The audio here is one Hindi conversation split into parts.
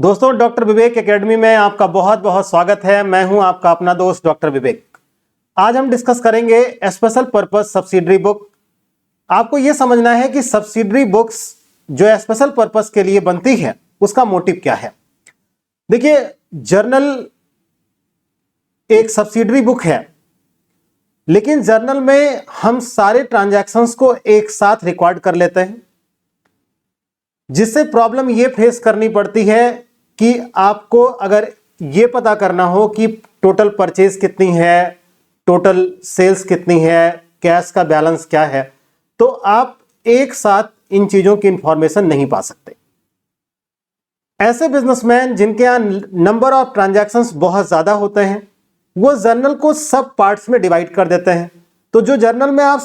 दोस्तों, डॉक्टर विवेक एकेडमी में आपका बहुत बहुत स्वागत है। मैं हूं आपका अपना दोस्त डॉक्टर विवेक। आज हम डिस्कस करेंगे स्पेशल पर्पस सब्सिडरी बुक। आपको यह समझना है कि सब्सिडरी बुक्स जो स्पेशल पर्पस के लिए बनती है उसका मोटिव क्या है। देखिए, जर्नल एक सब्सिडरी बुक है, लेकिन जर्नल में हम सारे ट्रांजैक्शंस को एक साथ रिकॉर्ड कर लेते हैं, जिससे प्रॉब्लम यह फेस करनी पड़ती है कि आपको अगर यह पता करना हो कि टोटल परचेज कितनी है, टोटल सेल्स कितनी है, कैश का बैलेंस क्या है, तो आप एक साथ इन चीजों की इंफॉर्मेशन नहीं पा सकते। ऐसे बिजनेसमैन जिनके यहां नंबर ऑफ ट्रांजैक्शंस बहुत ज्यादा होते हैं, वो जर्नल को सब पार्ट्स में डिवाइड कर देते हैं। तो जो जर्नल में आप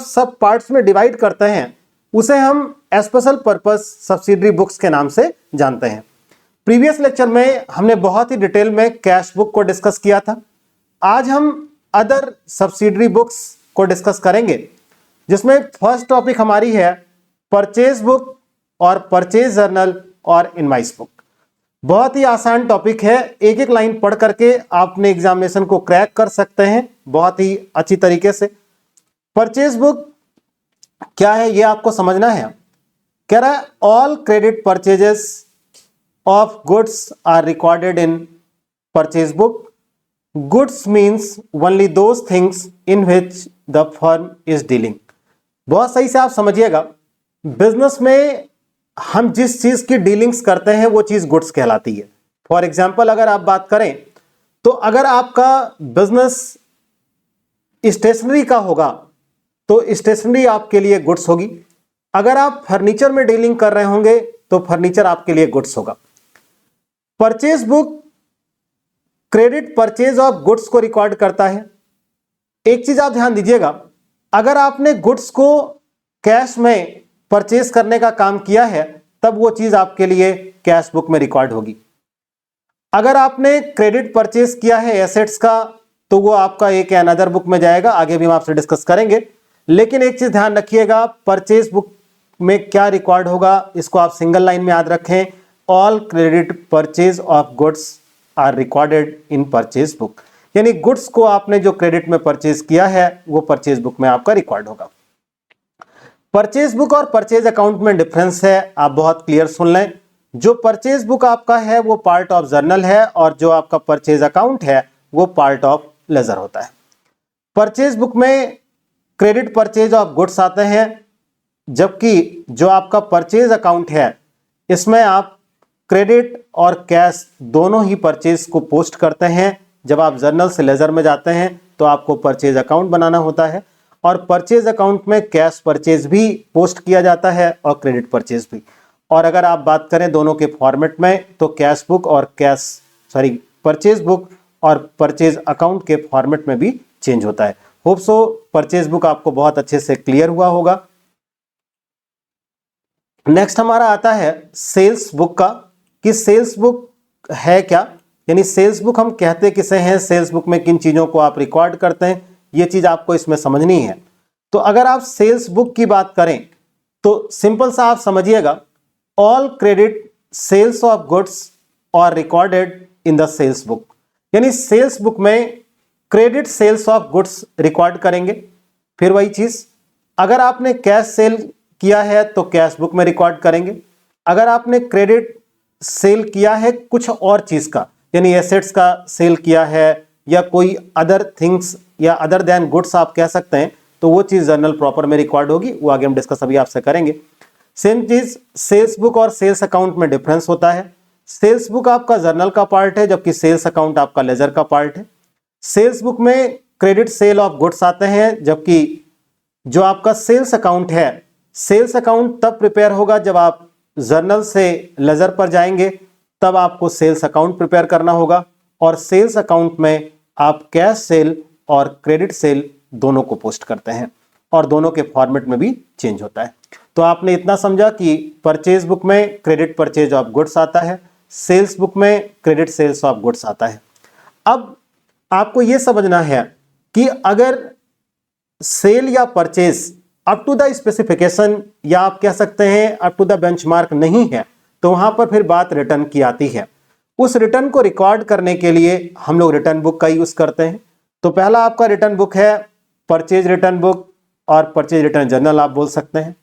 सब पार्ट्स में डिवाइड करते हैं उसे हम स्पेशल पर्पस सब्सिडरी बुक्स के नाम से जानते हैं। प्रीवियस लेक्चर में हमने बहुत ही डिटेल में कैश बुक को डिस्कस किया था। आज हम अदर सब्सिडरी बुक्स को डिस्कस करेंगे, जिसमें फर्स्ट टॉपिक हमारी है परचेज बुक और परचेज जर्नल और इनवाइस बुक। बहुत ही आसान टॉपिक है, एक एक लाइन पढ़ करके आप अपने एग्जामिनेशन को क्रैक कर सकते हैं बहुत ही अच्छी तरीके से। परचेज बुक क्या है यह आपको समझना है। कह रहा है all credit purchases of goods are recorded in purchase book. Goods means only those things in which the firm is dealing. बहुत सही से आप समझिएगा, बिजनेस में हम जिस चीज की डीलिंग्स करते हैं वो चीज गुड्स कहलाती है। फॉर एग्जाम्पल अगर आप बात करें तो अगर आपका बिजनेस स्टेशनरी का होगा तो स्टेशनरी आपके लिए गुड्स होगी। अगर आप फर्नीचर में डीलिंग कर रहे होंगे तो फर्नीचर आपके लिए गुड्स होगा। Purchase book credit purchase of goods को रिकॉर्ड करता है। एक चीज आप ध्यान दीजिएगा, अगर आपने गुड्स को कैश में परचेज करने का काम किया है तब वो चीज आपके लिए कैश बुक में रिकॉर्ड होगी। अगर आपने क्रेडिट परचेज किया है एसेट्स का तो वो आपका एक अनदर बुक में जाएगा, आगे भी हम आपसे डिस्कस करेंगे। लेकिन एक चीज ध्यान रखिएगा, परचेज बुक में क्या रिकॉर्ड होगा इसको आप सिंगल लाइन में याद रखें। All credit purchase of goods are recorded in purchase book, यानी गुड्स को आपने जो क्रेडिट में परचेज किया है वो परचेज बुक में आपका रिकॉर्ड होगा। परचेज बुक और परचेज अकाउंट में डिफरेंस है, आप बहुत क्लियर सुन लें। जो परचेज बुक आपका है वो पार्ट ऑफ जर्नल है और जो आपका परचेज अकाउंट है वो पार्ट ऑफ लेजर होता है। परचेज बुक में क्रेडिट परचेज ऑफ गुड्स आते हैं, जबकि जो आपका परचेज अकाउंट है इसमें आप क्रेडिट और कैश दोनों ही परचेज को पोस्ट करते हैं। जब आप जर्नल से लेजर में जाते हैं तो आपको परचेज अकाउंट बनाना होता है और परचेज अकाउंट में कैश परचेज भी पोस्ट किया जाता है और क्रेडिट परचेज भी। और अगर आप बात करें दोनों के फॉर्मेट में तो कैश बुक और परचेज बुक और परचेज अकाउंट के फॉर्मेट में भी चेंज होता है। होप सो परचेज बुक आपको बहुत अच्छे से क्लियर हुआ होगा। नेक्स्ट हमारा आता है सेल्स बुक का, कि सेल्स बुक है क्या, यानी सेल्स बुक हम कहते किसे हैं, सेल्स बुक में किन चीजों को आप रिकॉर्ड करते हैं, ये चीज आपको इसमें समझनी है। तो अगर आप सेल्स बुक की बात करें तो सिंपल सा आप समझिएगा, all credit sales of goods are recorded in the sales book, यानी सेल्स बुक में credit sales of goods record करेंगे। फिर वही चीज, अगर आपने कैश सेल किया है तो कैश बुक में रिकॉर्ड करेंगे। अगर आपने क्रेडिट सेल किया है कुछ और चीज का, यानी एसेट्स का सेल किया है या कोई अदर थिंग्स या अदर देन गुड्स आप कह सकते हैं, तो वो चीज जर्नल प्रॉपर में रिकॉर्ड होगी। वो आगे हम डिस्कस अभी आपसे करेंगे। सेम चीज सेल्स बुक और सेल्स अकाउंट में डिफरेंस होता है। सेल्स बुक आपका जर्नल का पार्ट है, जबकि सेल्स अकाउंट आपका लेजर का पार्ट है। सेल्स बुक में क्रेडिट सेल ऑफ गुड्स आते हैं, जबकि जो आपका सेल्स अकाउंट है, सेल्स अकाउंट तब प्रिपेयर होगा जब आप जर्नल से लेजर पर जाएंगे, तब आपको सेल्स अकाउंट प्रिपेयर करना होगा। और सेल्स अकाउंट में आप कैश सेल और क्रेडिट सेल दोनों को पोस्ट करते हैं और दोनों के फॉर्मेट में भी चेंज होता है। तो आपने इतना समझा कि परचेज बुक में क्रेडिट परचेज ऑफ गुड्स आता है, सेल्स बुक में क्रेडिट सेल्स ऑफ गुड्स आता है। अब आपको यह समझना है कि अगर सेल या purchase up to the specification या आप कह सकते हैं अप टू द बेंचमार्क नहीं है तो वहां पर फिर बात रिटर्न की आती है। उस रिटर्न को रिकॉर्ड करने के लिए हम लोग रिटर्न बुक का यूज करते हैं। तो पहला आपका रिटर्न बुक है परचेज रिटर्न बुक और परचेज रिटर्न जर्नल आप बोल सकते हैं।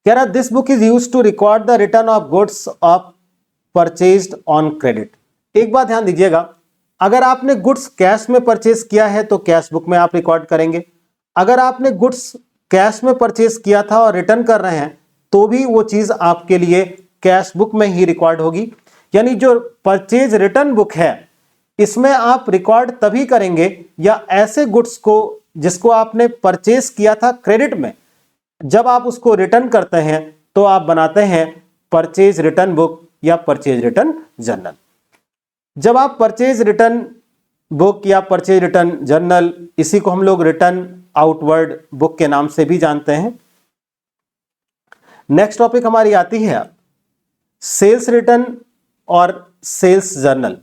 कह रहा this book is use to record the return of goods of purchased on credit. एक बात ध्यान दीजिएगा, अगर आपने गुड्स कैश में परचेज किया है तो कैश बुक में आप रिकॉर्ड करेंगे। अगर आपने गुड्स कैश में परचेज किया था और रिटर्न कर रहे हैं तो भी वो चीज आपके लिए कैश बुक में ही रिकॉर्ड होगी। यानी जो परचेज रिटर्न बुक है इसमें आप रिकॉर्ड तभी करेंगे या ऐसे गुड्स को जिसको आपने परचेज किया था क्रेडिट में, जब आप उसको रिटर्न करते हैं तो आप बनाते हैं परचेज रिटर्न बुक या परचेज रिटर्न जर्नल। जब आप परचेज रिटर्न बुक या परचेज रिटर्न जर्नल, इसी को हम लोग रिटर्न आउटवर्ड बुक के नाम से भी जानते हैं। नेक्स्ट टॉपिक हमारी आती है सेल्स रिटर्न और सेल्स जर्नल।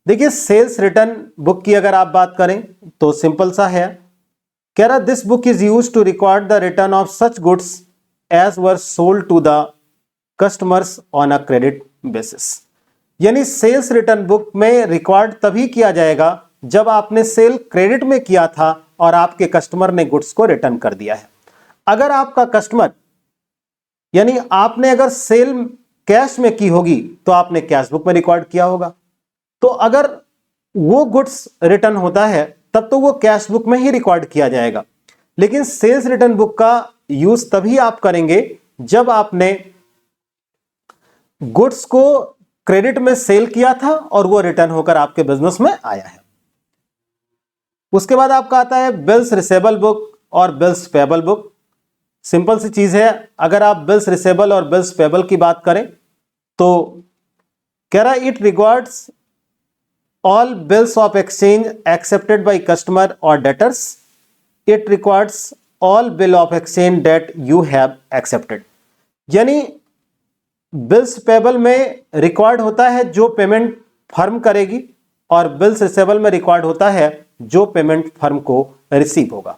देखिए सेल्स रिटर्न बुक की अगर आप बात करें तो सिंपल सा है। कह रहा this book is use to record the return of such goods as were sold to the customers on a credit basis. यानी सेल्स रिटर्न बुक में रिकॉर्ड तभी किया जाएगा जब आपने सेल क्रेडिट में किया था और आपके कस्टमर ने गुड्स को रिटर्न कर दिया है। अगर आपका कस्टमर यानी आपने अगर सेल कैश में की होगी तो आपने कैश बुक में रिकॉर्ड किया होगा। तो अगर वो गुड्स रिटर्न होता है तब तो वो कैश बुक में ही रिकॉर्ड किया जाएगा। लेकिन सेल्स रिटर्न बुक का यूज तभी आप करेंगे जब आपने गुड्स को क्रेडिट में सेल किया था और वो रिटर्न होकर आपके बिजनेस में आया है। उसके बाद आपका आता है बिल्स रिसेबल बुक और बिल्स पेबल बुक। सिंपल सी चीज है, अगर आप बिल्स रिसेबल और बिल्स पेबल की बात करें तो कह रहा it records all bills of exchange accepted by customer और debtors. It records all bill of exchange that you have accepted. यानी बिल्स पेबल में रिकॉर्ड होता है जो पेमेंट फर्म करेगी और बिल्स रिसेबल में रिकॉर्ड होता है जो पेमेंट फर्म को रिसीव होगा।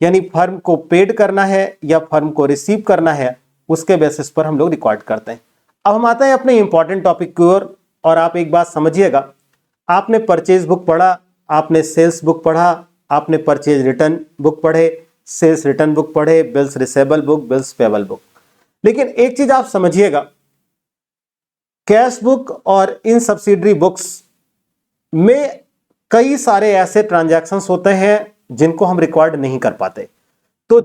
यानी फर्म को पेड करना है या फर्म को रिसीव करना है, उसके बेसिस पर हम लोग रिकॉर्ड करते हैं। अब हम आते हैं अपने इंपॉर्टेंट टॉपिक की ओर। और आप एक बात समझिएगा, आपने परचेज बुक पढ़ा, आपने सेल्स बुक पढ़ा, आपने परचेज रिटर्न बुक पढ़े, सेल्स रिटर्न बुक पढ़े, bills receivable book, bills payable book. लेकिन एक चीज आप समझिएगा, कैश बुक और इन सब्सिडरी बुक्स में कई सारे ऐसे ट्रांजैक्शंस होते हैं जिनको हम रिकॉर्ड नहीं कर पाते। तो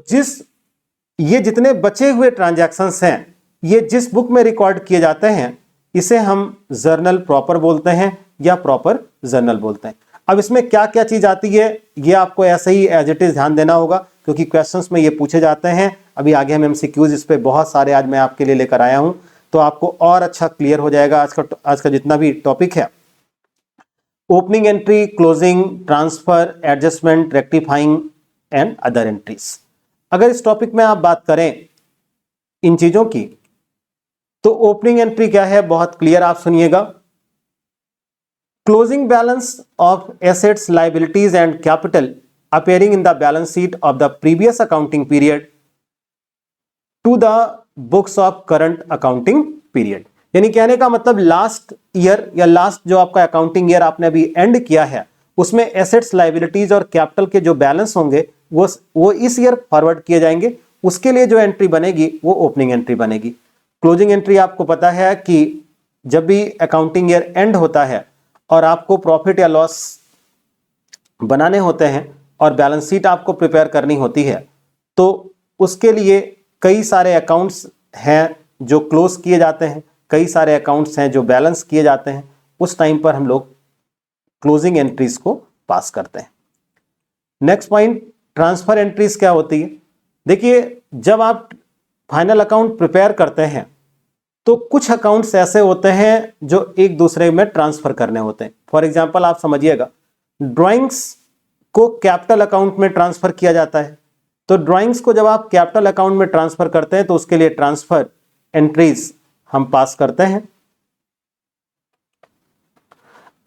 ये जितने बचे हुए ट्रांजैक्शंस हैं ये जिस बुक में रिकॉर्ड किए जाते हैं इसे हम जर्नल प्रॉपर बोलते हैं या प्रॉपर जर्नल बोलते हैं। अब इसमें क्या क्या चीज आती है ये आपको ऐसे ही एज इट इज ध्यान देना होगा क्योंकि क्वेश्चंस में ये पूछे जाते हैं। अभी आगे हम एमसीक्यूज इस पे बहुत सारे आज मैं आपके लिए लेकर आया हूं तो आपको और अच्छा क्लियर हो जाएगा आज का जितना भी टॉपिक है। Opening entry, closing, transfer, adjustment, rectifying and other entries. अगर इस टॉपिक में आप बात करें इन चीजों की तो ओपनिंग एंट्री क्या है बहुत क्लियर आप सुनिएगा। Closing balance of assets, liabilities and capital appearing in the balance sheet of the previous accounting period to the books of current accounting period। यानी कहने का मतलब लास्ट ईयर या लास्ट जो आपका अकाउंटिंग ईयर आपने अभी एंड किया है उसमें एसेट्स, लाइबिलिटीज और कैपिटल के जो बैलेंस होंगे वो इस ईयर फॉरवर्ड किए जाएंगे। उसके लिए जो एंट्री बनेगी वो ओपनिंग एंट्री बनेगी। क्लोजिंग एंट्री आपको पता है कि जब भी अकाउंटिंग ईयर एंड होता है और आपको प्रॉफिट या लॉस बनाने होते हैं और बैलेंस शीट आपको प्रिपेयर करनी होती है तो उसके लिए कई सारे अकाउंट्स हैं जो क्लोज किए जाते हैं, कई सारे अकाउंट्स हैं जो बैलेंस किए जाते हैं। उस टाइम पर हम लोग क्लोजिंग एंट्रीज को पास करते हैं। नेक्स्ट पॉइंट, ट्रांसफर एंट्रीज क्या होती है। देखिए जब आप फाइनल अकाउंट प्रिपेयर करते हैं तो कुछ अकाउंट्स ऐसे होते हैं जो एक दूसरे में ट्रांसफर करने होते हैं। फॉर एग्जाम्पल आप समझिएगा, ड्राइंग्स को कैपिटल अकाउंट में ट्रांसफर किया जाता है। तो ड्राइंग्स को जब आप कैपिटल अकाउंट में ट्रांसफर करते हैं तो उसके लिए ट्रांसफर एंट्रीज हम पास करते हैं।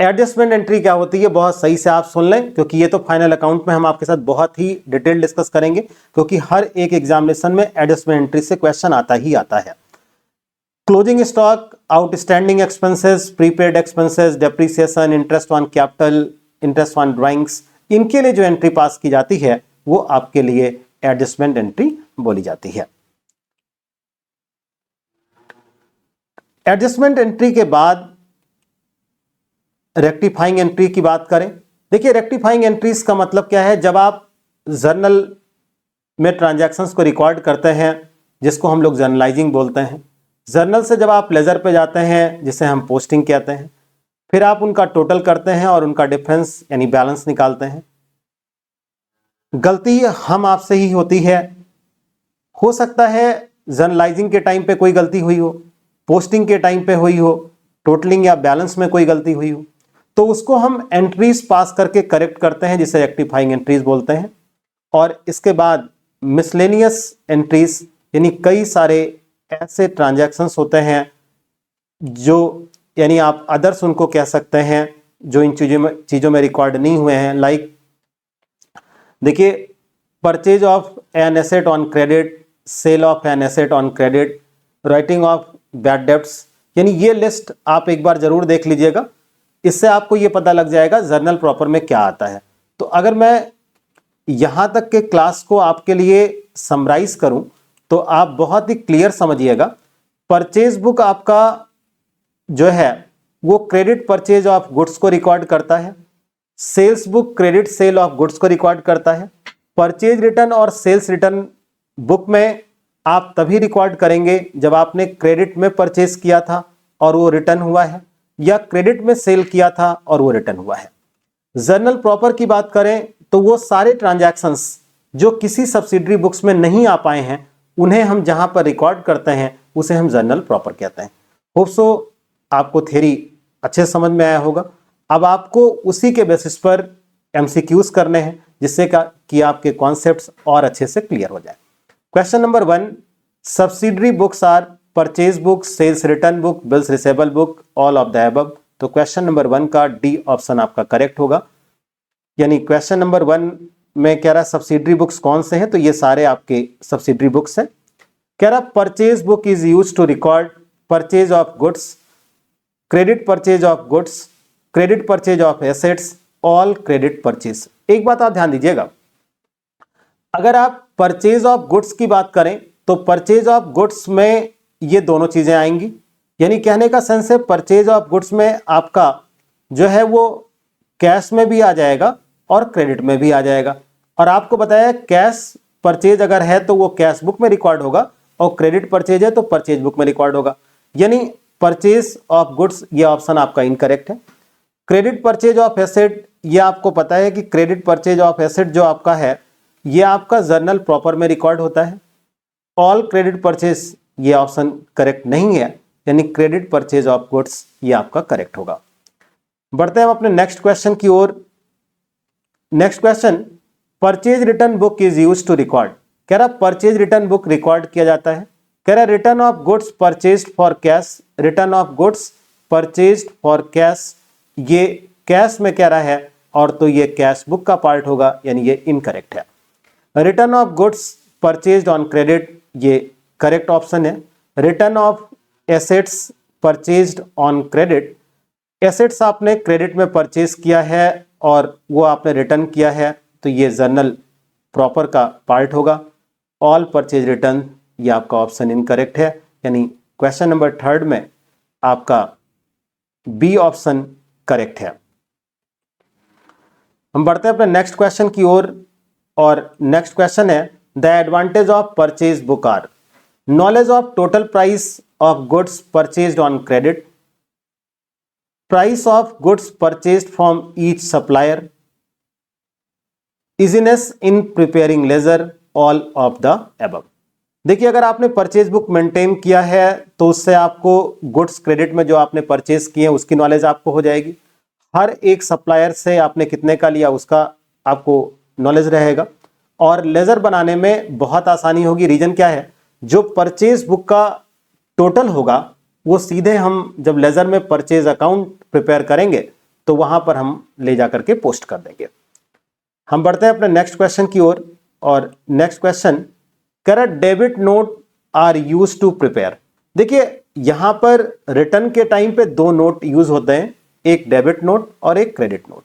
एडजस्टमेंट एंट्री क्या होती है बहुत सही से आप सुन लें क्योंकि ये तो फाइनल अकाउंट में हम आपके साथ बहुत ही डिटेल डिस्कस करेंगे क्योंकि हर एक एग्जामिनेशन में एडजस्टमेंट एंट्री से क्वेश्चन आता ही आता है। Closing stock, outstanding expenses, prepaid expenses, depreciation, interest on capital, interest on drawings, इनके लिए जो एंट्री पास की जाती है वो आपके लिए एडजस्टमेंट एंट्री बोली जाती है। एडजस्टमेंट एंट्री के बाद रेक्टिफाइंग एंट्री की बात करें। देखिए, रेक्टिफाइंग एंट्रीज का मतलब क्या है, जब आप जर्नल में ट्रांजैक्शंस को रिकॉर्ड करते हैं जिसको हम लोग जर्नलाइजिंग बोलते हैं, जर्नल से जब आप लेजर पे जाते हैं जिसे हम पोस्टिंग कहते हैं, फिर आप उनका टोटल करते हैं और उनका डिफरेंस यानी बैलेंस निकालते हैं। गलती हम आपसे ही होती है, हो सकता है जर्नलाइजिंग के टाइम पे कोई गलती हुई हो, पोस्टिंग के टाइम पे हुई हो, टोटलिंग या बैलेंस में कोई गलती हुई हो, तो उसको हम एंट्रीज पास करके करेक्ट करते हैं जिसे रेक्टिफाइंग एंट्रीज बोलते हैं। और इसके बाद मिसलेनियस एंट्रीज यानी कई सारे ऐसे ट्रांजैक्शंस होते हैं जो यानी आप अदर्स उनको कह सकते हैं जो इन चीज़ों में रिकॉर्ड नहीं हुए हैं। लाइक देखिए, purchase of an asset on credit, sale of an asset on credit, writing off bad debts, यानी ये लिस्ट आप एक बार जरूर देख लीजिएगा, इससे आपको ये पता लग जाएगा जर्नल प्रॉपर में क्या आता है। तो अगर मैं यहाँ तक के क्लास को आपके लिए समराइज करूं तो आप बहुत ही क्लियर समझिएगा। परचेज बुक आपका जो है वो क्रेडिट परचेज ऑफ गुड्स को रिकॉर्ड करता है, sales book credit sale of goods को रिकॉर्ड करता है। परचेज रिटर्न और सेल्स रिटर्न बुक में आप तभी रिकॉर्ड करेंगे जब आपने क्रेडिट में परचेज किया था और वो रिटर्न हुआ है, या क्रेडिट में सेल किया था और वो रिटर्न हुआ है। जर्नल प्रॉपर की बात करें तो वो सारे ट्रांजैक्शंस जो किसी सब्सिडरी बुक्स में नहीं आ पाए हैं उन्हें हम जहां पर रिकॉर्ड करते हैं उसे हम जर्नल प्रॉपर कहते हैं। होप सो आपको थ्योरी अच्छे समझ में आया होगा। अब आपको उसी के बेसिस पर एमसीक्यूज करने हैं जिससे कि आपके कॉन्सेप्ट्स और अच्छे से क्लियर हो जाए। Question number 1, subsidiary books are purchase book, sales return book, bills receivable book, all of the above. तो क्वेश्चन नंबर 1 का डी ऑप्शन आपका करेक्ट होगा। यानी क्वेश्चन नंबर 1 में कह रहा सब्सिडरी बुक्स कौन से हैं, तो ये सारे आपके सब्सिडरी बुक्स हैं। कह रहा purchase book is use to record purchase of goods, credit purchase of goods, credit purchase of assets, all credit purchase. एक बात आप ध्यान दीजिएगा, अगर आप परचेज ऑफ गुड्स की बात करें तो परचेज ऑफ गुड्स में ये दोनों चीजें आएंगी। यानी कहने का सेंस है परचेज ऑफ गुड्स में आपका जो है वो कैश में भी आ जाएगा और क्रेडिट में भी आ जाएगा। और आपको बताया कैश परचेज अगर है तो वो कैश बुक में रिकॉर्ड होगा और क्रेडिट परचेज है तो परचेज बुक में रिकॉर्ड होगा। यानी परचेज ऑफ गुड्स ये ऑप्शन आपका इनकरेक्ट है। क्रेडिट परचेज ऑफ एसेट, ये आपको पता है कि क्रेडिट परचेज ऑफ एसेट जो आपका है ये आपका जर्नल प्रॉपर में रिकॉर्ड होता है। ऑल क्रेडिट परचेज ये ऑप्शन करेक्ट नहीं है, यानी क्रेडिट परचेज ऑफ गुड्स ये आपका करेक्ट होगा। बढ़ते हैं हम अपने नेक्स्ट क्वेश्चन की ओर। Next question, purchase return book is use to record. कह रहा परचेज रिटर्न बुक रिकॉर्ड किया जाता है। कह रहा return of goods purchased for cash, return of goods purchased for cash, ये कैश में कह रहा है और तो ये कैश बुक का पार्ट होगा, यानी ये इनकरेक्ट है। Return of goods purchased on credit ये करेक्ट ऑप्शन है। Return of assets purchased on credit, assets आपने क्रेडिट में परचेज किया है और वो आपने रिटर्न किया है तो ये जर्नल प्रॉपर का पार्ट होगा। ऑल परचेज रिटर्न ये आपका ऑप्शन इनकरेक्ट है, यानी क्वेश्चन नंबर 3 में आपका बी ऑप्शन करेक्ट है। हम बढ़ते हैं अपने नेक्स्ट क्वेश्चन की ओर और नेक्स्ट क्वेश्चन है the advantage of purchase book are knowledge of total price of goods purchased on credit, price of goods purchased from each supplier, easiness in preparing ledger, all of the above. देखिए, अगर आपने परचेज बुक मेंटेन किया है तो उससे आपको गुड्स क्रेडिट में जो आपने परचेज किए उसकी नॉलेज आपको हो जाएगी। हर एक सप्लायर से आपने कितने का लिया उसका आपको नॉलेज रहेगा और लेजर बनाने में बहुत आसानी होगी। रीजन क्या है, जो परचेज बुक का टोटल होगा वो सीधे हम जब लेजर में परचेज अकाउंट प्रिपेयर करेंगे तो वहां पर हम ले जाकर के पोस्ट कर देंगे। हम बढ़ते हैं अपने नेक्स्ट क्वेश्चन की ओर और नेक्स्ट क्वेश्चन कह रहा debit note are use to prepare. देखिए, यहां पर रिटर्न के टाइम पे दो नोट यूज होते हैं, एक डेबिट नोट और एक क्रेडिट नोट।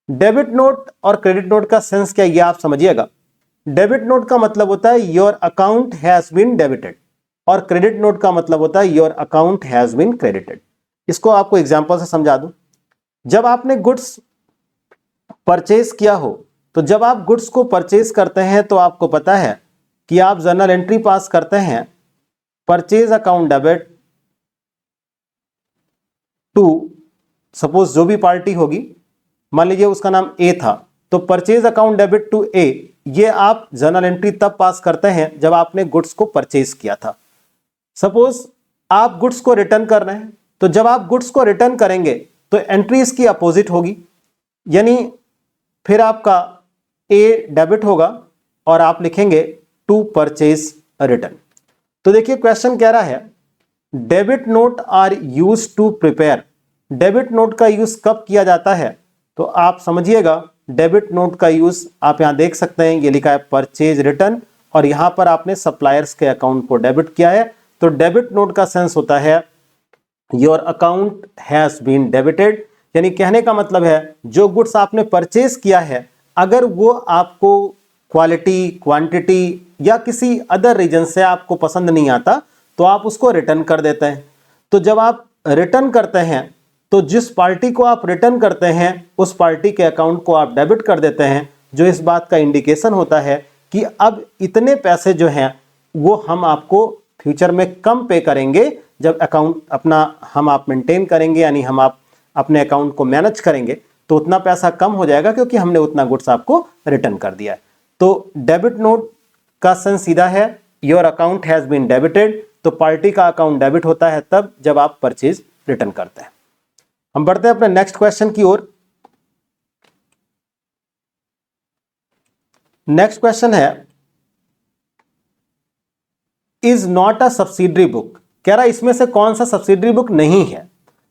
डेबिट नोट और क्रेडिट नोट का सेंस क्या, ये आप समझिएगा। डेबिट नोट का मतलब होता है your account has been debited, और क्रेडिट नोट का मतलब होता है your account has been credited. इसको आपको एग्जांपल से समझा दूं। जब आपने गुड्स परचेज किया हो, तो जब आप गुड्स को परचेज करते हैं तो आपको पता है कि आप जर्नल एंट्री पास करते हैं, purchase account debit to, suppose जो भी पार्टी होगी, मान लीजिए उसका नाम ए था, तो परचेज अकाउंट डेबिट टू ए, ये आप जर्नल एंट्री तब पास करते हैं जब आपने गुड्स को परचेज किया था। सपोज आप गुड्स को रिटर्न कर रहे हैं, तो जब आप गुड्स को रिटर्न करेंगे तो एंट्री इसकी अपोजिट होगी, यानी फिर आपका ए डेबिट होगा और आप लिखेंगे टू परचेज रिटर्न। तो देखिए क्वेश्चन कह रहा है debit note are use to prepare. Debit note का यूज कब किया जाता है, तो आप समझिएगा डेबिट नोट का यूज आप यहां देख सकते हैं, ये लिखा है परचेज रिटर्न, और यहां पर आपने सप्लायर्स के अकाउंट को डेबिट किया है। तो डेबिट नोट का सेंस होता है your account has been debited, यानी कहने का मतलब है जो गुड्स आपने परचेज किया है, अगर वो आपको क्वालिटी, क्वांटिटी या किसी अदर रीजन से आपको पसंद नहीं आता, तो आप उसको रिटर्न कर देते हैं। तो जब आप रिटर्न करते हैं, तो जिस पार्टी को आप रिटर्न करते हैं उस पार्टी के अकाउंट को आप डेबिट कर देते हैं, जो इस बात का इंडिकेशन होता है कि अब इतने पैसे जो हैं वो हम आपको फ्यूचर में कम पे करेंगे जब अकाउंट अपना हम आप मेंटेन करेंगे, यानी हम आप अपने अकाउंट को मैनेज करेंगे, तो उतना पैसा कम हो जाएगा क्योंकि हमने उतना गुड्स आपको रिटर्न कर दिया है। तो डेबिट नोट का सेंस सीधा है your account has been debited, तो पार्टी का अकाउंट डेबिट होता है तब जब आप परचेज रिटर्न करते हैं। हम बढ़ते हैं अपने नेक्स्ट क्वेश्चन की ओर। नेक्स्ट क्वेश्चन है is not a subsidiary book. कह रहा है इसमें से कौन सा सब्सिडरी बुक नहीं है।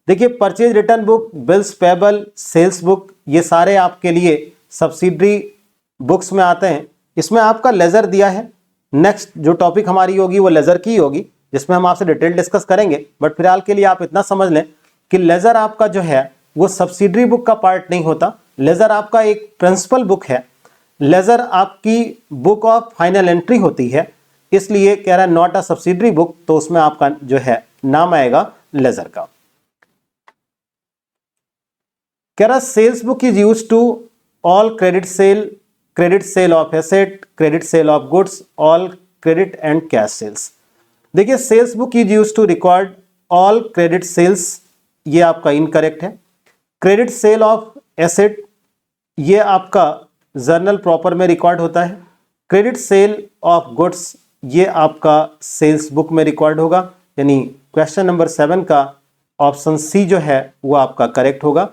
देखिए purchase return book, bills payable, sales book, ये सारे आपके लिए सब्सिडरी बुक्स में आते हैं। इसमें आपका लेजर दिया है। नेक्स्ट जो टॉपिक हमारी होगी वो लेजर की होगी, जिसमें हम आपसे डिटेल डिस्कस करेंगे, बट फिलहाल के लिए आप इतना समझ लें कि लेजर आपका जो है वो सब्सिडरी बुक का पार्ट नहीं होता। लेजर आपका एक प्रिंसिपल बुक है। लेजर आपकी बुक ऑफ फाइनल एंट्री होती है, इसलिए कह रहा है नॉट अ सब्सिडरी बुक, तो उसमें आपका जो है नाम आएगा लेजर का। कह रहा sales book is use to all credit sale of asset, credit sale of goods, all credit and cash sales. देखिए sales book is use to record all credit sales, ये आपका इनकरेक्ट है। क्रेडिट सेल ऑफ एसेट, ये आपका जर्नल प्रॉपर में रिकॉर्ड होता है। क्रेडिट सेल ऑफ गुड्स, ये आपका सेल्स बुक में रिकॉर्ड होगा, यानी क्वेश्चन नंबर 7 का ऑप्शन सी जो है वो आपका करेक्ट होगा।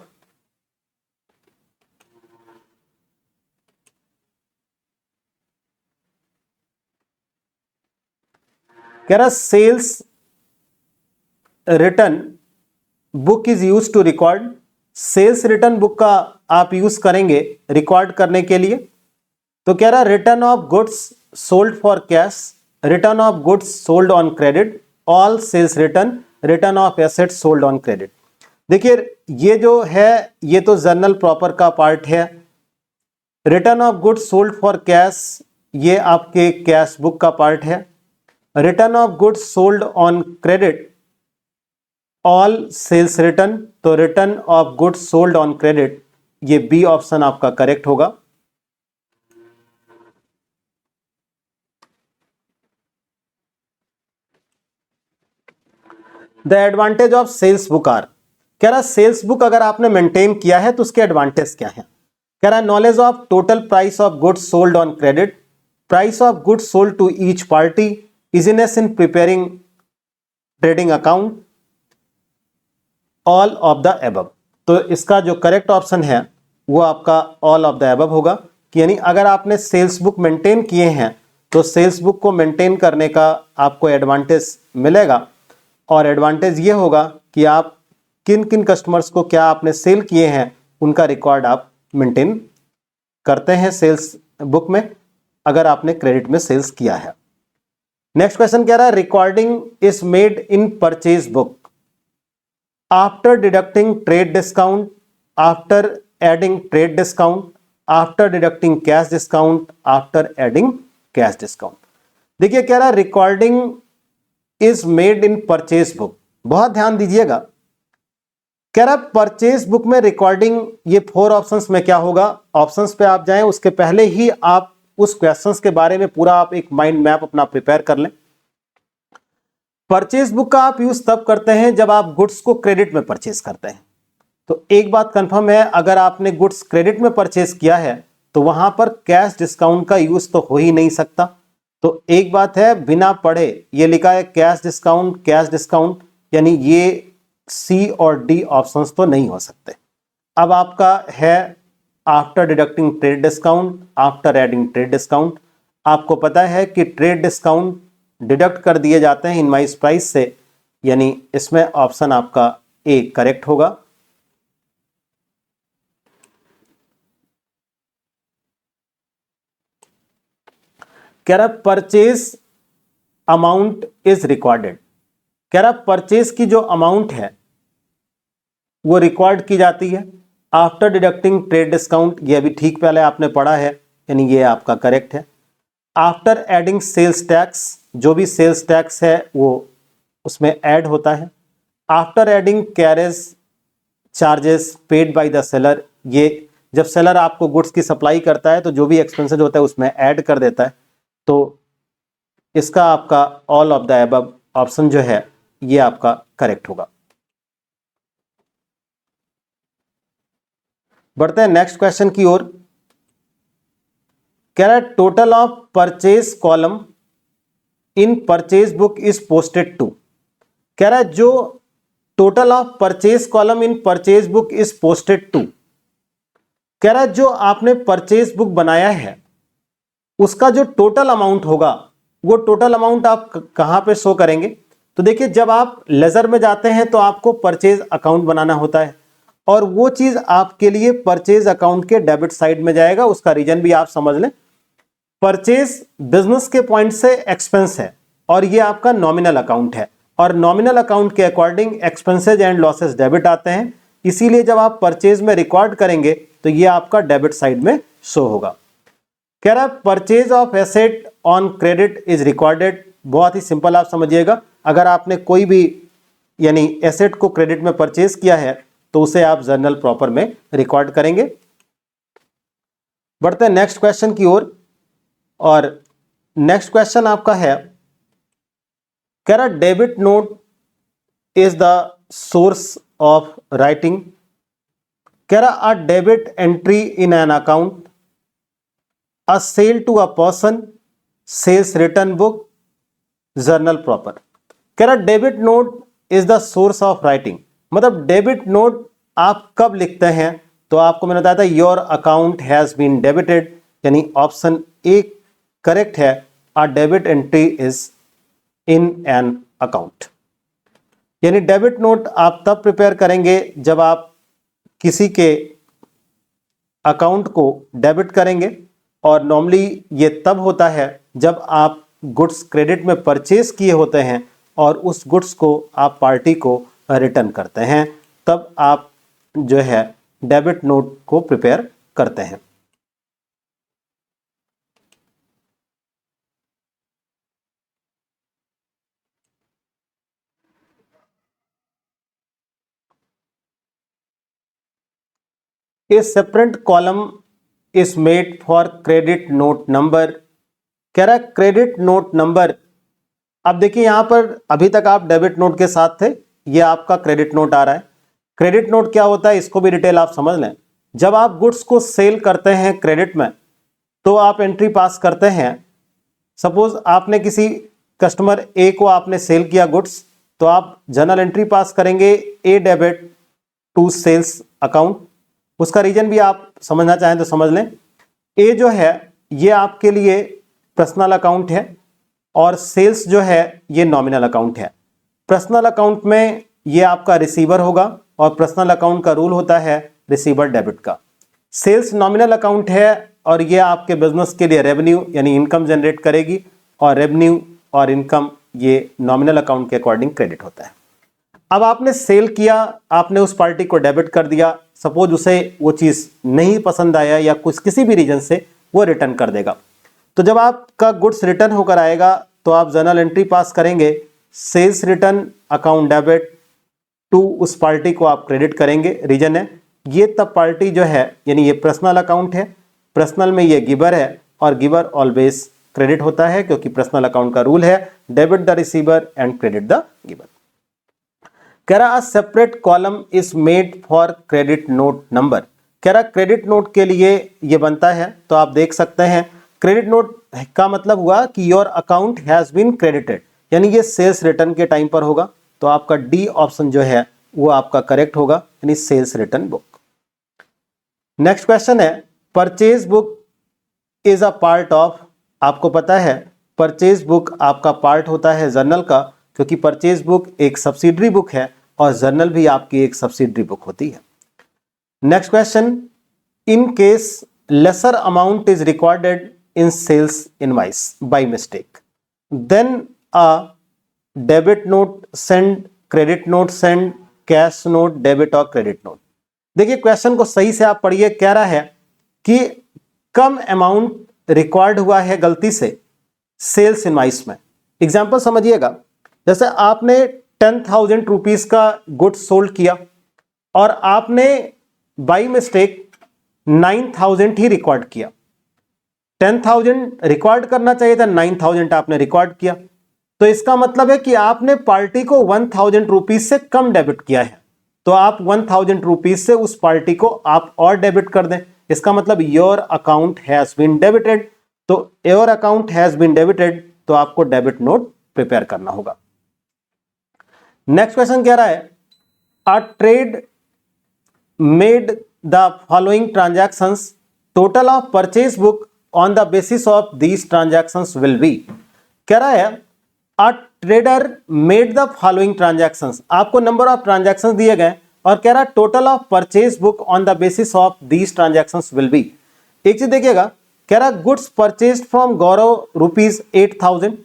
कह रहा sales return book is use to record. Sales return book का आप यूज करेंगे रिकॉर्ड करने के लिए। तो कह रहा return of goods sold for cash, return of goods sold on credit, all sales return, return of assets sold on credit. देखिए ये जो है ये तो जर्नल प्रॉपर का पार्ट है। Return of goods sold for cash, ये आपके कैश बुक का पार्ट है। Return of goods sold on credit, all sales return, तो return of goods sold on credit, ये बी ऑप्शन आपका करेक्ट होगा। The advantage of sales book are, कह रहा सेल्स बुक अगर आपने मेंटेन किया है तो उसके एडवांटेज क्या है। कह रहा knowledge of total price of goods sold on credit, price of goods sold to each party, easiness in preparing trading account, all of the above. तो इसका जो करेक्ट ऑप्शन है वो आपका ऑल ऑफ द एबव होगा, कि यानी अगर आपने सेल्स बुक मेंटेन किए हैं तो सेल्स बुक को मेंटेन करने का आपको एडवांटेज मिलेगा, और एडवांटेज ये होगा कि आप किन किन कस्टमर्स को क्या आपने सेल किए हैं उनका रिकॉर्ड आप मेंटेन करते हैं सेल्स बुक में, अगर आपने क्रेडिट में सेल्स किया है। नेक्स्ट क्वेश्चन कह रहा है recording is made in purchase book after deducting trade discount, after adding trade discount, after deducting cash discount, after adding cash discount. देखिए कह रहा है recording is made in purchase book, बहुत ध्यान दीजिएगा। कह रहा है परचेज बुक में रिकॉर्डिंग, ये 4 ऑप्शंस में क्या होगा, ऑप्शंस पे आप जाएं, उसके पहले ही आप उस क्वेश्चंस के बारे में पूरा आप एक माइंड मैप अपना प्रिपेयर कर लें। परचेज बुक का आप यूज तब करते हैं जब आप गुड्स को क्रेडिट में परचेज करते हैं। तो एक बात कंफर्म है, अगर आपने गुड्स क्रेडिट में परचेज किया है तो वहां पर कैश डिस्काउंट का यूज तो हो ही नहीं सकता। तो एक बात है, बिना पढ़े ये लिखा है कैश डिस्काउंट, यानी ये सी और डी ऑप्शंस तो नहीं हो सकते। अब आपका है after deducting trade discount, after adding trade discount. आपको पता है कि ट्रेड डिस्काउंट डिडक्ट कर दिए जाते हैं इनवाइस प्राइस से, यानी इसमें ऑप्शन आपका ए करेक्ट होगा। कह रहा परचेज अमाउंट इज रिकॉर्डेड, कह रहा परचेज की जो अमाउंट है वो रिकॉर्ड की जाती है आफ्टर डिडक्टिंग ट्रेड डिस्काउंट, ये भी ठीक पहले आपने पढ़ा है, यानी ये आपका करेक्ट है। आफ्टर एडिंग सेल्स टैक्स, जो भी सेल्स टैक्स है वो उसमें ऐड होता है। After adding carriage charges paid by the seller, ये जब सेलर आपको गुड्स की सप्लाई करता है तो जो भी एक्सपेंसेस होता है उसमें ऐड कर देता है। तो इसका आपका all of the above option जो है ये आपका करेक्ट होगा। बढ़ते हैं नेक्स्ट क्वेश्चन की ओर। कह रहा है total of purchase column in purchase book is posted to, कह रहा है जो total of purchase column in purchase book is posted to, कह रहा है जो आपने परचेज बुक बनाया है उसका जो टोटल अमाउंट होगा वो टोटल अमाउंट आप कहां पे शो करेंगे। तो देखिए जब आप लेजर में जाते हैं तो आपको परचेज अकाउंट बनाना होता है और वो चीज आपके लिए परचेज अकाउंट के डेबिट साइड में जाएगा। उसका रीजन भी आप समझ लें, परचेज बिजनेस के पॉइंट से एक्सपेंस है और ये आपका नॉमिनल अकाउंट है और नॉमिनल अकाउंट के according expenses and losses debit आते हैं, इसीलिए जब आप परचेज में रिकॉर्ड करेंगे तो ये आपका डेबिट साइड में शो होगा। कह रहा है purchase of asset on credit is recorded, बहुत ही सिंपल आप समझिएगा, अगर आपने कोई भी यानी एसेट को क्रेडिट में परचेज किया है तो उसे आप जर्नल प्रॉपर में रिकॉर्ड करेंगे। बढ़ते हैं नेक्स्ट क्वेश्चन की ओर और नेक्स्ट क्वेश्चन आपका है, कह रहा debit note is the source of writing, कह रहा a debit entry in an account, a sale to a person, sales return book, journal proper. कह रहा debit note is the source of writing, मतलब डेबिट नोट आप कब लिखते हैं, तो आपको मैंने बताया था your account has been debited, यानी ऑप्शन ए करेक्ट है। A debit entry is in an account, यानी डेबिट नोट आप तब प्रिपेयर करेंगे जब आप किसी के अकाउंट को डेबिट करेंगे और नॉर्मली ये तब होता है जब आप गुड्स क्रेडिट में परचेज किए होते हैं और उस गुड्स को आप पार्टी को रिटर्न करते हैं, तब आप जो है डेबिट नोट को प्रिपेयर करते हैं। ए separate column is made for credit note number, कह रहा है क्रेडिट नोट नंबर। अब देखिए यहां पर अभी तक आप डेबिट नोट के साथ थे, ये आपका क्रेडिट नोट आ रहा है। क्रेडिट नोट क्या होता है इसको भी डिटेल आप समझ लें। जब आप गुड्स को सेल करते हैं क्रेडिट में तो आप एंट्री पास करते हैं। सपोज आपने किसी कस्टमर ए को आपने सेल किया गुड्स, तो आप जर्नल एंट्री पास करेंगे ए डेबिट टू सेल्स अकाउंट। उसका रीजन भी आप समझना चाहें तो समझ लें। ए जो है ये आपके लिए पर्सनल अकाउंट है और सेल्स जो है ये नॉमिनल अकाउंट है। पर्सनल अकाउंट में ये आपका रिसीवर होगा और पर्सनल अकाउंट का रूल होता है रिसीवर डेबिट का। सेल्स नॉमिनल अकाउंट है और ये आपके बिजनेस के लिए रेवेन्यू यानी इनकम जनरेट करेगी और रेवेन्यू और इनकम ये नॉमिनल अकाउंट के अकॉर्डिंग क्रेडिट होता है। अब आपने सेल किया, आपने उस पार्टी को डेबिट कर दिया, सपोज उसे वो चीज़ नहीं पसंद आया या कुछ किसी भी रीजन से वो रिटर्न कर देगा, तो जब आपका गुड्स रिटर्न होकर आएगा तो आप जर्नल एंट्री पास करेंगे, sales return account debit to उस पार्टी को आप क्रेडिट करेंगे। रीजन है ये तब पार्टी जो है यानी ये पर्सनल अकाउंट है, पर्सनल में ये गिवर है और गिवर ऑलवेज क्रेडिट होता है क्योंकि पर्सनल अकाउंट का रूल है debit the receiver and credit the giver. कह रहा separate column is made for credit note number. कह रहा क्रेडिट नोट के लिए ये बनता है, तो आप देख सकते हैं क्रेडिट नोट का मतलब हुआ कि your account has been credited, यानी ये सेल्स रिटर्न के टाइम पर होगा, तो आपका डी ऑप्शन जो है वो आपका करेक्ट होगा, यानी sales return book. Next question है purchase book is a part of. आपको पता है परचेज बुक आपका पार्ट होता है जर्नल का, क्योंकि परचेज बुक एक सब्सिडरी बुक है और जर्नल भी आपकी एक सब्सिडरी बुक होती है। Next question, in case lesser amount is recorded in sales invoice by mistake, then a debit note send, credit note send, cash note, debit और क्रेडिट नोट। देखिए क्वेश्चन को सही से आप पढ़िए, कह रहा है कि कम अमाउंट रिकॉर्ड हुआ है गलती से सेल्स इनवॉइस में। एग्जांपल समझिएगा, जैसे आपने 10,000 रुपीज का गुड्स सोल्ड किया और आपने बाई मिस्टेक 9,000 ही रिकॉर्ड किया। 10,000 रिकॉर्ड करना चाहिए था, 9,000 आपने रिकॉर्ड किया, तो इसका मतलब है कि आपने पार्टी को 1,000 रुपीज से कम डेबिट किया है, तो आप 1,000 रुपीज से उस पार्टी को आप और डेबिट कर दें। इसका मतलब your account has been debited, तो your account has been debited, तो आपको डेबिट नोट प्रिपेयर करना होगा। नेक्स्ट क्वेश्चन कह रहा है अ trade made the following transactions, total of purchase book on the basis of these transactions will be. कह रहा है a trader made the following transactions, आपको नंबर ऑफ ट्रांजैक्शंस दिए गए और कह रहा total of purchase book on the basis of these transactions will be. एक चीज देखिएगा, कह रहा goods purchase from Gaurav rupees 8,000,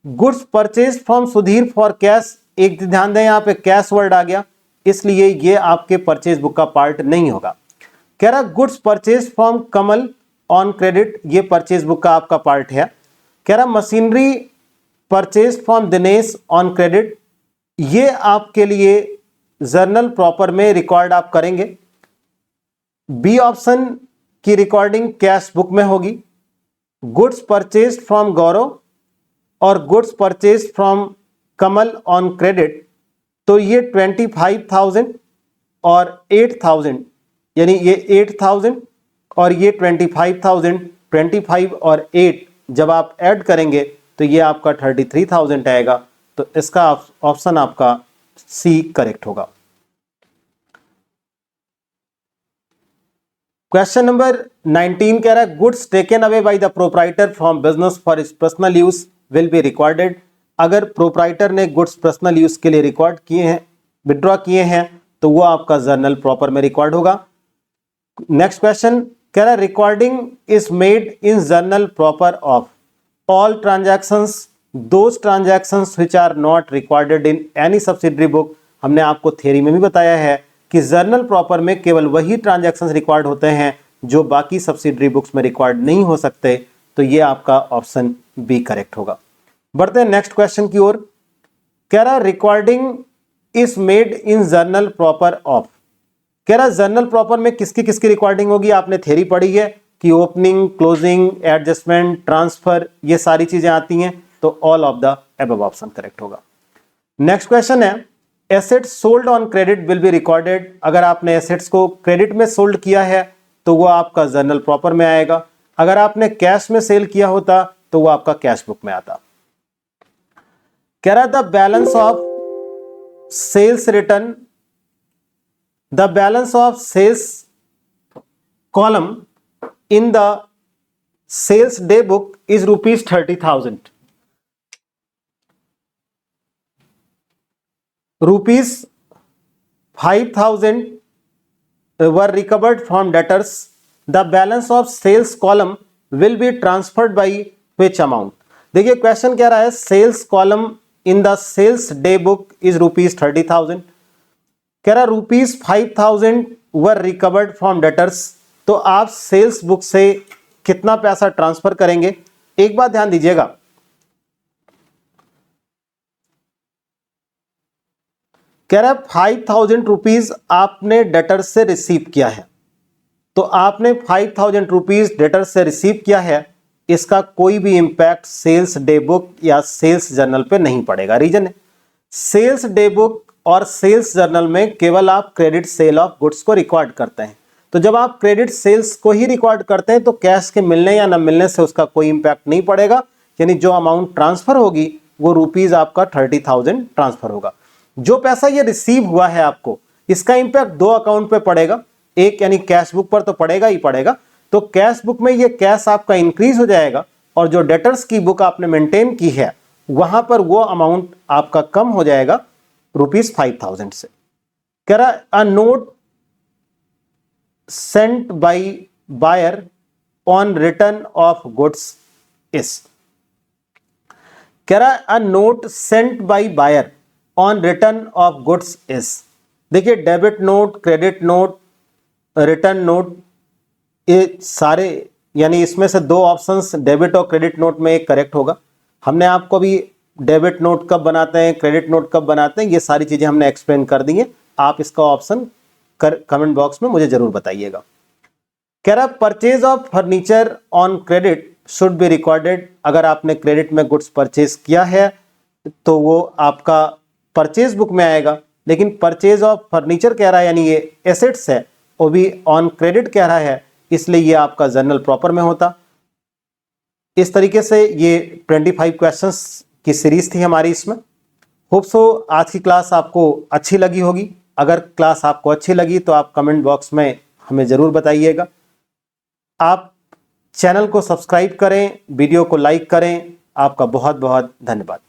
goods purchase from Sudhir for cash. एक ध्यान दें यहां पे कैश वर्ड आ गया, इसलिए ये आपके परचेज बुक का पार्ट नहीं होगा। कह रहा goods purchase from Kamal on credit, ये परचेज बुक का आपका पार्ट है। कह रहा machinery purchase from Dinesh on credit, ये आपके लिए जर्नल प्रॉपर में रिकॉर्ड आप करेंगे। बी ऑप्शन की रिकॉर्डिंग कैश बुक में होगी। गुड्स परचेज फ्रॉम गौरव और goods purchase from Kamal on credit, तो ये 25,000 और 8,000, यानी ये 8,000 और ये 25,000, 25 और 8 जब आप ऐड करेंगे तो ये आपका 33,000 आएगा, तो इसका ऑप्शन आपका सी करेक्ट होगा। क्वेश्चन नंबर 19 कह रहा है goods taken away by the proprietor from business for his personal use will be recorded. अगर प्रोप्राइटर ने गुड्स पर्सनल यूज के लिए रिकॉर्ड किए हैं, विड्रॉ किए हैं, तो वो आपका जर्नल प्रॉपर में रिकॉर्ड होगा। नेक्स्ट क्वेश्चन कह रहा है recording is made in journal proper of all transactions, those transactions which are not recorded in any subsidiary book. हमने आपको थ्योरी में भी बताया है कि जर्नल प्रॉपर में केवल वही ट्रांजैक्शंस रिकॉर्ड होते हैं जो बाकी सब्सिडरी बुक्स में रिकॉर्ड नहीं हो सकते, तो ये आपका ऑप्शन बी करेक्ट होगा। बढ़ते हैं नेक्स्ट क्वेश्चन की ओर। कह रहा recording is made in journal proper of, कह रहा जर्नल प्रॉपर में किसकी किसकी रिकॉर्डिंग होगी। आपने थ्योरी पढ़ी है कि ओपनिंग, क्लोजिंग, एडजस्टमेंट, ट्रांसफर, ये सारी चीजें आती हैं, तो all of the above option correct होगा। नेक्स्ट क्वेश्चन है assets sold on credit will be recorded. अगर आपने एसेट्स को क्रेडिट में सोल्ड किया है तो वो आपका जर्नल प्रॉपर में आएगा, अगर आपने कैश में सेल किया होता तो वो आपका कैश बुक में आता। कह रहा the balance of sales return, the balance of sales column in the sales day book is rupees 30,000, rupees 5,000 were recovered from debtors. The balance of sales column will be transferred by which amount? देखिए क्वेश्चन कह रहा है sales column in the sales day book is ₹30,000। कह रहा ₹5,000 वर रिकवर्ड फ्रॉम डेटर्स। तो आप सेल्स बुक से कितना पैसा ट्रांसफर करेंगे? एक बात ध्यान दीजिएगा, कह रहा है ₹5,000 आपने डेटर्स से रिसीव किया है। तो आपने ₹5,000 डेटर्स से रिसीव किया है, इसका कोई भी इंपैक्ट सेल्स डे बुक या सेल्स जर्नल पे नहीं पड़ेगा। रीजन है, सेल्स डे बुक और सेल्स जर्नल में केवल आप क्रेडिट सेल ऑफ गुड्स को रिकॉर्ड करते हैं। तो जब आप क्रेडिट सेल्स को ही रिकॉर्ड करते हैं तो कैश के मिलने या न मिलने से उसका कोई इंपैक्ट नहीं पड़ेगा, यानी जो अमाउंट ट्रांसफर होगी वो रुपीज आपका 30,000 ट्रांसफर होगा। जो पैसा ये रिसीव हुआ है आपको, इसका इंपैक्ट दो अकाउंट पे पड़ेगा, एक यानी कैश बुक पर तो पड़ेगा ही पड़ेगा। तो कैश बुक में ये कैश आपका इंक्रीज हो जाएगा और जो डेटर्स की बुक आपने मेंटेन की है वहां पर वो अमाउंट आपका कम हो जाएगा ₹5,000 से। कह रहा a note sent by buyer on return of goods is. कह रहा a note sent by buyer on return of goods is. देखिए debit note, credit note, return note, ये सारे यानी इसमें से दो ऑप्शंस डेबिट और क्रेडिट नोट में एक करेक्ट होगा। हमने आपको भी डेबिट नोट कब बनाते हैं, क्रेडिट नोट कब बनाते हैं, ये सारी चीजें हमने एक्सप्लेन कर दी हैं। आप इसका ऑप्शन कमेंट बॉक्स में मुझे जरूर बताइएगा। कह रहा purchase of furniture on credit should be recorded. अगर आपने क्रेडिट में गुड्स परचेज किया है तो वो आपका परचेज बुक में आएगा, लेकिन परचेज ऑफ फर्नीचर कह रहा है यानी ये एसेट्स है, वो भी ऑन क्रेडिट कह रहा है, इसलिए ये आपका जर्नल प्रॉपर में होता। इस तरीके से ये 25 क्वेश्चंस की सीरीज थी हमारी इसमें। होप सो आज की क्लास आपको अच्छी लगी होगी। अगर क्लास आपको अच्छी लगी तो आप कमेंट बॉक्स में हमें ज़रूर बताइएगा। आप चैनल को सब्सक्राइब करें, वीडियो को लाइक करें। आपका बहुत बहुत धन्यवाद।